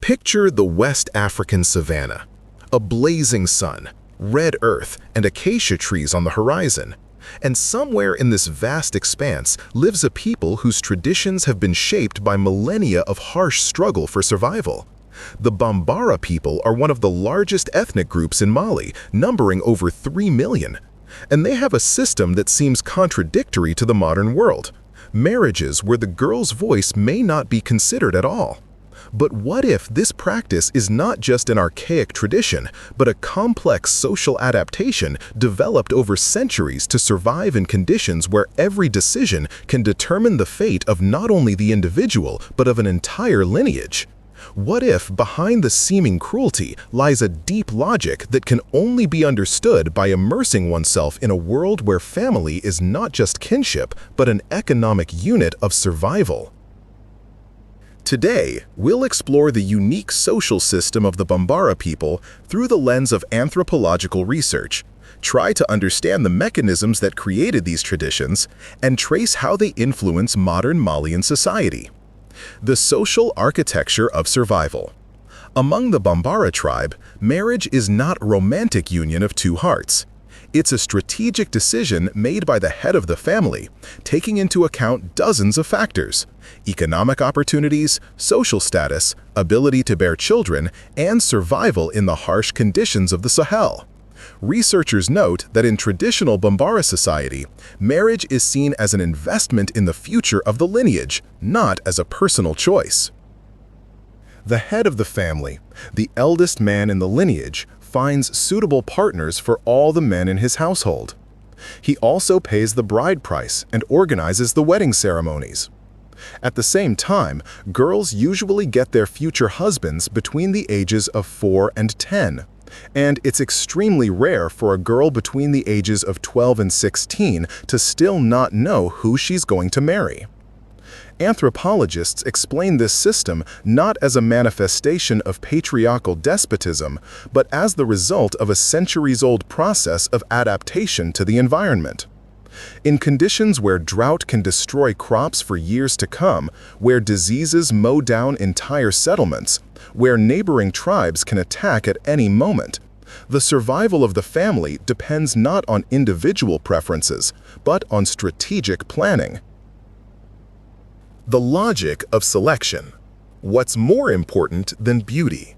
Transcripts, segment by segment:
Picture the West African savanna. A blazing sun, red earth, and acacia trees on the horizon. And somewhere in this vast expanse lives a people whose traditions have been shaped by millennia of harsh struggle for survival. The Bambara people are one of the largest ethnic groups in Mali, numbering over 3 million. And they have a system that seems contradictory to the modern world. Marriages where the girl's voice may not be considered at all. But what if this practice is not just an archaic tradition, but a complex social adaptation developed over centuries to survive in conditions where every decision can determine the fate of not only the individual, but of an entire lineage? What if behind the seeming cruelty lies a deep logic that can only be understood by immersing oneself in a world where family is not just kinship, but an economic unit of survival? Today, we'll explore the unique social system of the Bambara people through the lens of anthropological research, try to understand the mechanisms that created these traditions, and trace how they influence modern Malian society. The social architecture of survival. Among the Bambara tribe, marriage is not a romantic union of two hearts. It's a strategic decision made by the head of the family, taking into account dozens of factors: economic opportunities, social status, ability to bear children, and survival in the harsh conditions of the Sahel. Researchers note that in traditional Bambara society, marriage is seen as an investment in the future of the lineage, not as a personal choice. The head of the family, the eldest man in the lineage, finds suitable partners for all the men in his household. He also pays the bride price and organizes the wedding ceremonies. At the same time, girls usually get their future husbands between the ages of 4 and 10. And it's extremely rare for a girl between the ages of 12 and 16 to still not know who she's going to marry. Anthropologists explain this system not as a manifestation of patriarchal despotism, but as the result of a centuries-old process of adaptation to the environment. In conditions where drought can destroy crops for years to come, where diseases mow down entire settlements, where neighboring tribes can attack at any moment, the survival of the family depends not on individual preferences, but on strategic planning. The logic of selection. What's more important than beauty?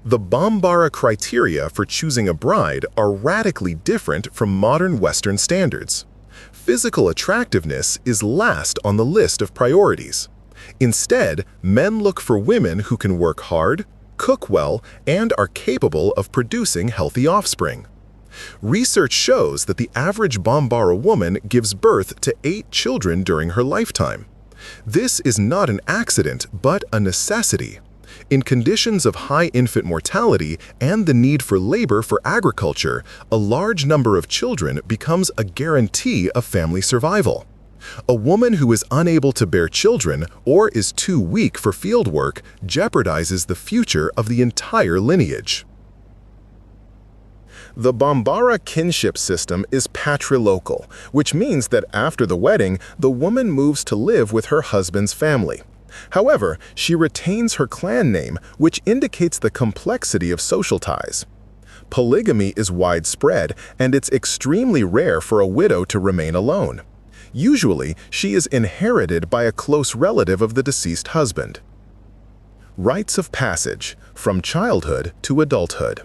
The Bambara criteria for choosing a bride are radically different from modern Western standards. Physical attractiveness is last on the list of priorities. Instead, men look for women who can work hard, cook well, and are capable of producing healthy offspring. Research shows that the average Bambara woman gives birth to 8 children during her lifetime. This is not an accident, but a necessity. In conditions of high infant mortality and the need for labor for agriculture, a large number of children becomes a guarantee of family survival. A woman who is unable to bear children or is too weak for field work jeopardizes the future of the entire lineage. The Bambara kinship system is patrilocal, which means that after the wedding, the woman moves to live with her husband's family. However, she retains her clan name, which indicates the complexity of social ties. Polygamy is widespread, and it's extremely rare for a widow to remain alone. Usually, she is inherited by a close relative of the deceased husband. Rites of passage, from childhood to adulthood.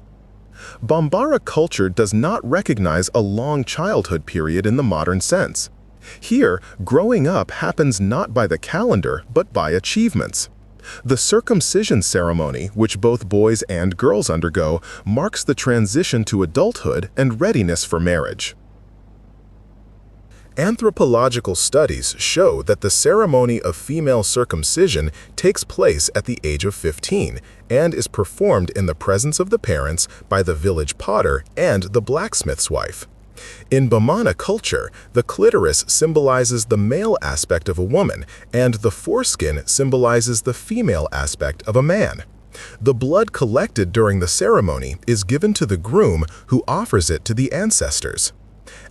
Bambara culture does not recognize a long childhood period in the modern sense. Here, growing up happens not by the calendar, but by achievements. The circumcision ceremony, which both boys and girls undergo, marks the transition to adulthood and readiness for marriage. Anthropological studies show that the ceremony of female circumcision takes place at the age of 15 and is performed in the presence of the parents by the village potter and the blacksmith's wife. In Bamana culture, the clitoris symbolizes the male aspect of a woman, and the foreskin symbolizes the female aspect of a man. The blood collected during the ceremony is given to the groom, who offers it to the ancestors.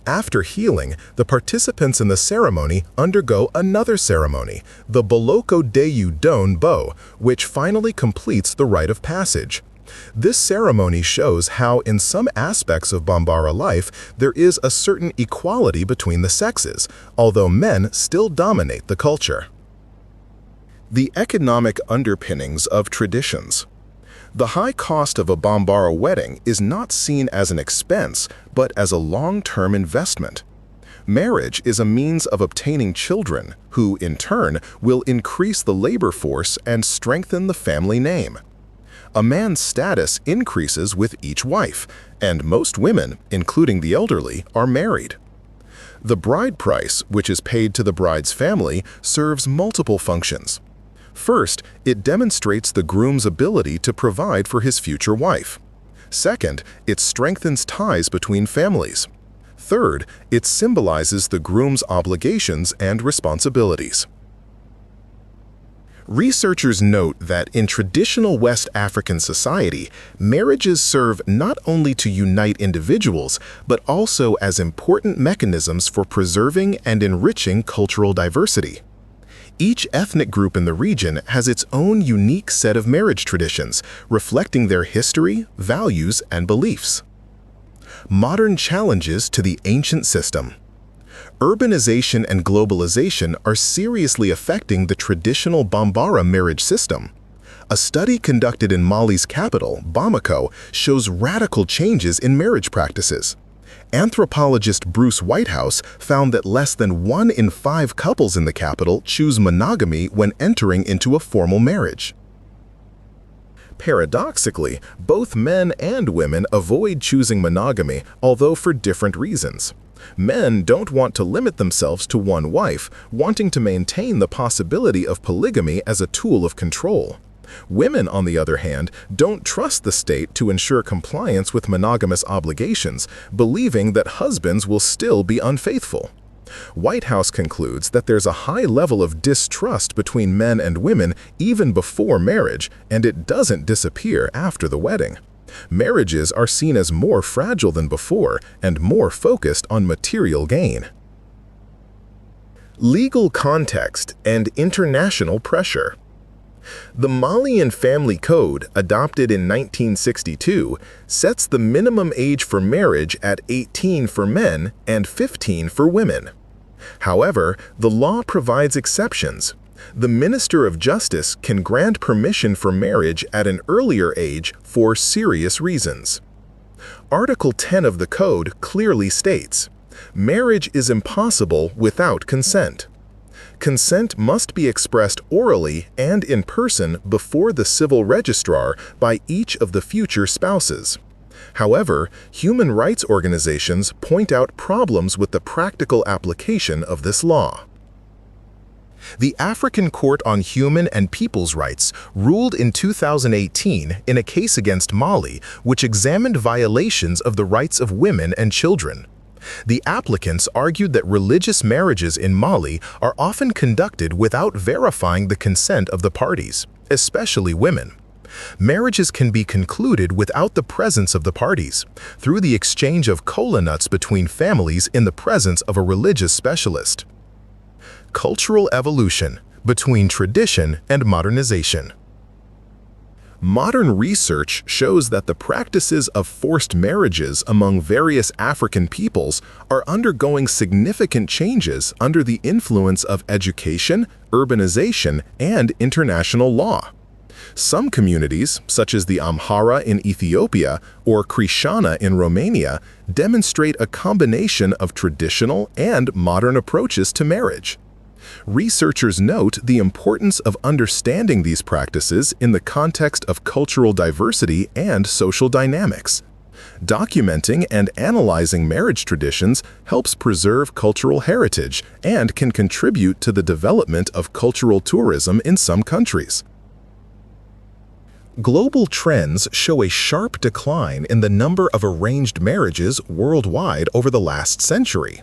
After healing, the participants in the ceremony undergo another ceremony, the Boloko Deyu Don Bo, which finally completes the rite of passage. This ceremony shows how, in some aspects of Bambara life, there is a certain equality between the sexes, although men still dominate the culture. The economic underpinnings of traditions. The high cost of a Bambara wedding is not seen as an expense, but as a long-term investment. Marriage is a means of obtaining children, who, in turn, will increase the labor force and strengthen the family name. A man's status increases with each wife, and most women, including the elderly, are married. The bride price, which is paid to the bride's family, serves multiple functions. First, it demonstrates the groom's ability to provide for his future wife. Second, it strengthens ties between families. Third, it symbolizes the groom's obligations and responsibilities. Researchers note that in traditional West African society, marriages serve not only to unite individuals, but also as important mechanisms for preserving and enriching cultural diversity. Each ethnic group in the region has its own unique set of marriage traditions, reflecting their history, values, and beliefs. Modern challenges to the ancient system. Urbanization and globalization are seriously affecting the traditional Bambara marriage system. A study conducted in Mali's capital, Bamako, shows radical changes in marriage practices. Anthropologist Bruce Whitehouse found that less than 1 in 5 couples in the capital choose monogamy when entering into a formal marriage. Paradoxically, both men and women avoid choosing monogamy, although for different reasons. Men don't want to limit themselves to one wife, wanting to maintain the possibility of polygamy as a tool of control. Women, on the other hand, don't trust the state to ensure compliance with monogamous obligations, believing that husbands will still be unfaithful. Whitehouse concludes that there's a high level of distrust between men and women even before marriage, and it doesn't disappear after the wedding. Marriages are seen as more fragile than before and more focused on material gain. Legal context and international pressure. The Malian Family Code, adopted in 1962, sets the minimum age for marriage at 18 for men and 15 for women. However, the law provides exceptions. The Minister of Justice can grant permission for marriage at an earlier age for serious reasons. Article 10 of the Code clearly states, "Marriage is impossible without consent." Consent must be expressed orally and in person before the civil registrar by each of the future spouses. However, human rights organizations point out problems with the practical application of this law. The African Court on Human and People's Rights ruled in 2018 in a case against Mali, which examined violations of the rights of women and children. The applicants argued that religious marriages in Mali are often conducted without verifying the consent of the parties, especially women. Marriages can be concluded without the presence of the parties, through the exchange of kola nuts between families in the presence of a religious specialist. Cultural evolution between tradition and modernization. Modern research shows that the practices of forced marriages among various African peoples are undergoing significant changes under the influence of education, urbanization, and international law. Some communities, such as the Amhara in Ethiopia or Krishana in Romania, demonstrate a combination of traditional and modern approaches to marriage. Researchers note the importance of understanding these practices in the context of cultural diversity and social dynamics. Documenting and analyzing marriage traditions helps preserve cultural heritage and can contribute to the development of cultural tourism in some countries. Global trends show a sharp decline in the number of arranged marriages worldwide over the last century.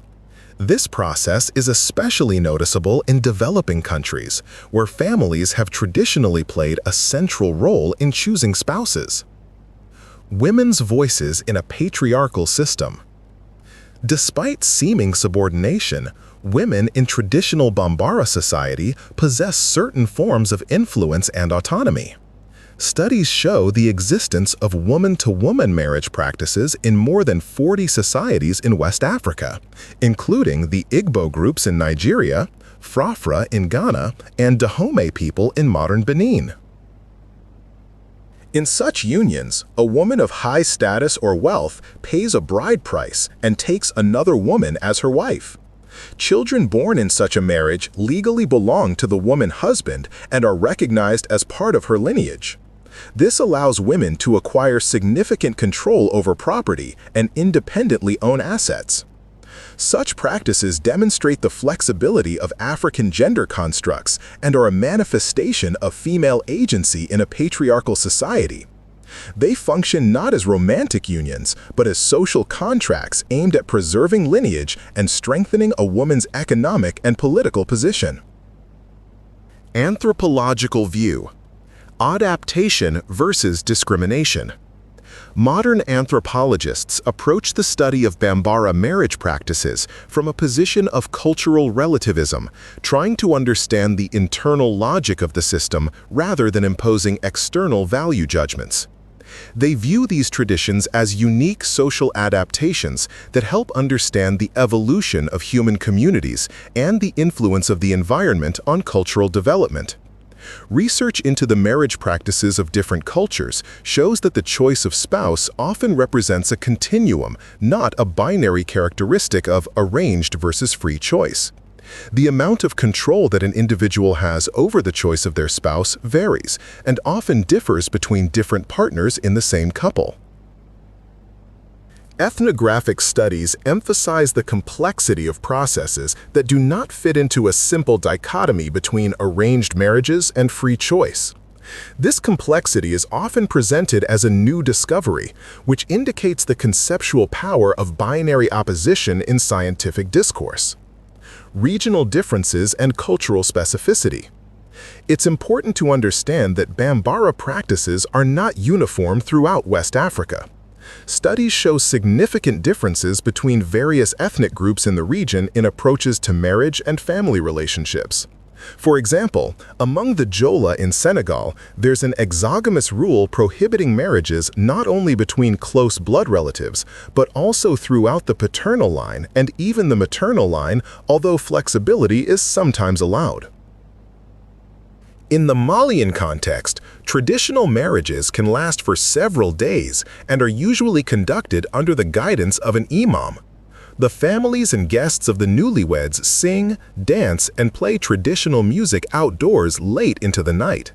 This process is especially noticeable in developing countries, where families have traditionally played a central role in choosing spouses. Women's voices in a patriarchal system. Despite seeming subordination, women in traditional Bambara society possess certain forms of influence and autonomy. Studies show the existence of woman-to-woman marriage practices in more than 40 societies in West Africa, including the Igbo groups in Nigeria, Frafra in Ghana, and Dahomey people in modern Benin. In such unions, a woman of high status or wealth pays a bride price and takes another woman as her wife. Children born in such a marriage legally belong to the woman's husband and are recognized as part of her lineage. This allows women to acquire significant control over property and independently own assets. Such practices demonstrate the flexibility of African gender constructs and are a manifestation of female agency in a patriarchal society. They function not as romantic unions, but as social contracts aimed at preserving lineage and strengthening a woman's economic and political position. Anthropological view: adaptation versus discrimination. Modern anthropologists approach the study of Bambara marriage practices from a position of cultural relativism, trying to understand the internal logic of the system rather than imposing external value judgments. They view these traditions as unique social adaptations that help understand the evolution of human communities and the influence of the environment on cultural development. Research into the marriage practices of different cultures shows that the choice of spouse often represents a continuum, not a binary characteristic of arranged versus free choice. The amount of control that an individual has over the choice of their spouse varies and often differs between different partners in the same couple. Ethnographic studies emphasize the complexity of processes that do not fit into a simple dichotomy between arranged marriages and free choice. This complexity is often presented as a new discovery, which indicates the conceptual power of binary opposition in scientific discourse. Regional differences and cultural specificity. It's important to understand that Bambara practices are not uniform throughout West Africa. Studies show significant differences between various ethnic groups in the region in approaches to marriage and family relationships. For example, among the Jola in Senegal, there's an exogamous rule prohibiting marriages not only between close blood relatives, but also throughout the paternal line and even the maternal line, although flexibility is sometimes allowed. In the Malian context, traditional marriages can last for several days and are usually conducted under the guidance of an imam. The families and guests of the newlyweds sing, dance, and play traditional music outdoors late into the night.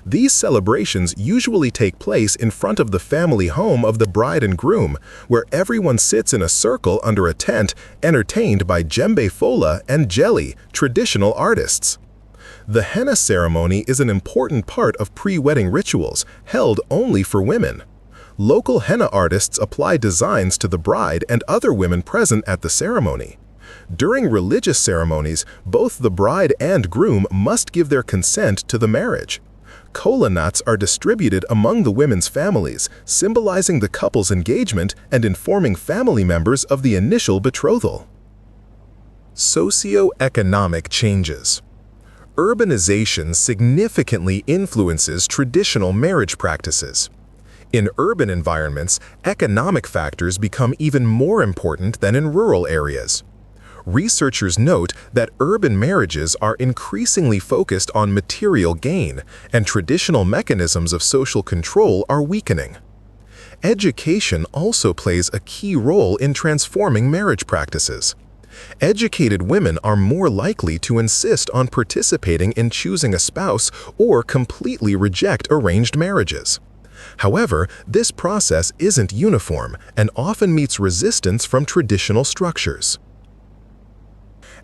These celebrations usually take place in front of the family home of the bride and groom, where everyone sits in a circle under a tent, entertained by djembe fola and jelly, traditional artists. The henna ceremony is an important part of pre-wedding rituals, held only for women. Local henna artists apply designs to the bride and other women present at the ceremony. During religious ceremonies, both the bride and groom must give their consent to the marriage. Kola nuts are distributed among the women's families, symbolizing the couple's engagement and informing family members of the initial betrothal. Socioeconomic changes. Urbanization significantly influences traditional marriage practices. In urban environments, economic factors become even more important than in rural areas. Researchers note that urban marriages are increasingly focused on material gain, and traditional mechanisms of social control are weakening. Education also plays a key role in transforming marriage practices. Educated women are more likely to insist on participating in choosing a spouse or completely reject arranged marriages. However, this process isn't uniform and often meets resistance from traditional structures.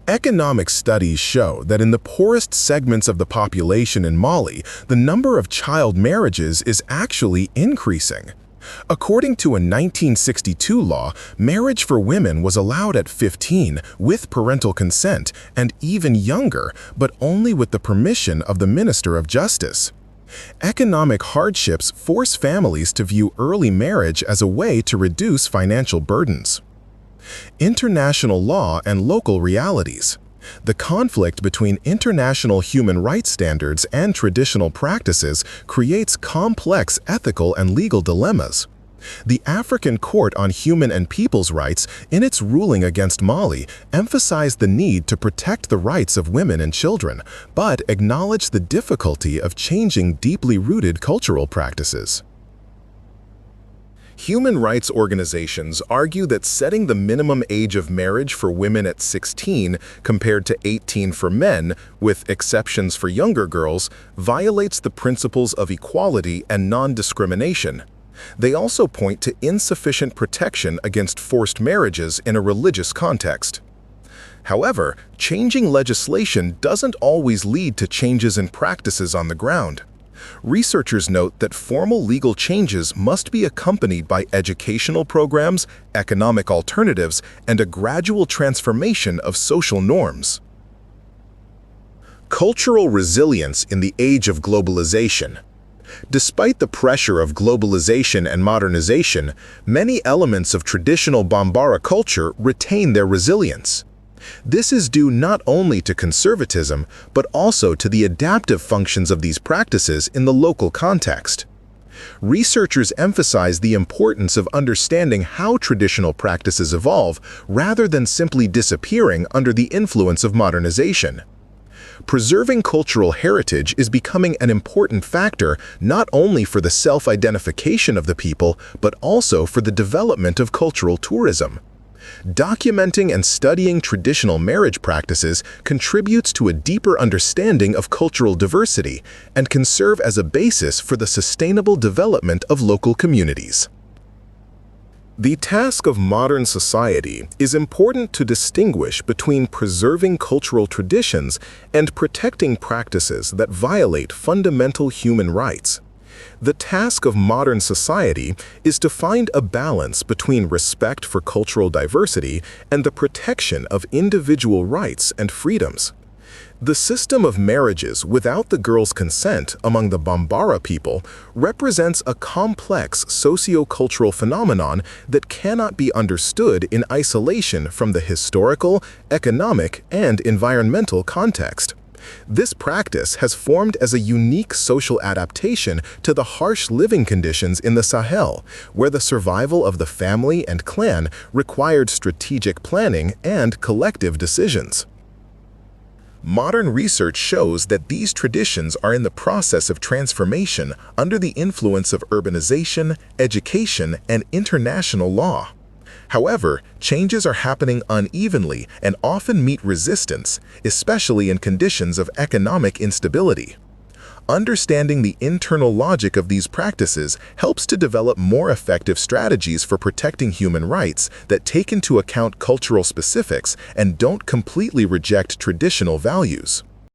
Economic studies show that in the poorest segments of the population in Mali, the number of child marriages is actually increasing. According to a 1962 law, marriage for women was allowed at 15 with parental consent and even younger, but only with the permission of the Minister of Justice. Economic hardships force families to view early marriage as a way to reduce financial burdens. International law and local realities. The conflict between international human rights standards and traditional practices creates complex ethical and legal dilemmas. The African Court on Human and People's Rights, in its ruling against Mali, emphasized the need to protect the rights of women and children, but acknowledged the difficulty of changing deeply rooted cultural practices. Human rights organizations argue that setting the minimum age of marriage for women at 16 compared to 18 for men, with exceptions for younger girls, violates the principles of equality and non-discrimination. They also point to insufficient protection against forced marriages in a religious context. However, changing legislation doesn't always lead to changes in practices on the ground. Researchers note that formal legal changes must be accompanied by educational programs, economic alternatives, and a gradual transformation of social norms. Cultural resilience in the age of globalization. Despite the pressure of globalization and modernization, many elements of traditional Bambara culture retain their resilience. This is due not only to conservatism, but also to the adaptive functions of these practices in the local context. Researchers emphasize the importance of understanding how traditional practices evolve rather than simply disappearing under the influence of modernization. Preserving cultural heritage is becoming an important factor not only for the self-identification of the people, but also for the development of cultural tourism. Documenting and studying traditional marriage practices contributes to a deeper understanding of cultural diversity and can serve as a basis for the sustainable development of local communities. The task of modern society is important to distinguish between preserving cultural traditions and protecting practices that violate fundamental human rights. The task of modern society is to find a balance between respect for cultural diversity and the protection of individual rights and freedoms. The system of marriages without the girl's consent among the Bambara people represents a complex socio-cultural phenomenon that cannot be understood in isolation from the historical, economic, and environmental context. This practice has formed as a unique social adaptation to the harsh living conditions in the Sahel, where the survival of the family and clan required strategic planning and collective decisions. Modern research shows that these traditions are in the process of transformation under the influence of urbanization, education, and international law. However, changes are happening unevenly and often meet resistance, especially in conditions of economic instability. Understanding the internal logic of these practices helps to develop more effective strategies for protecting human rights that take into account cultural specifics and don't completely reject traditional values.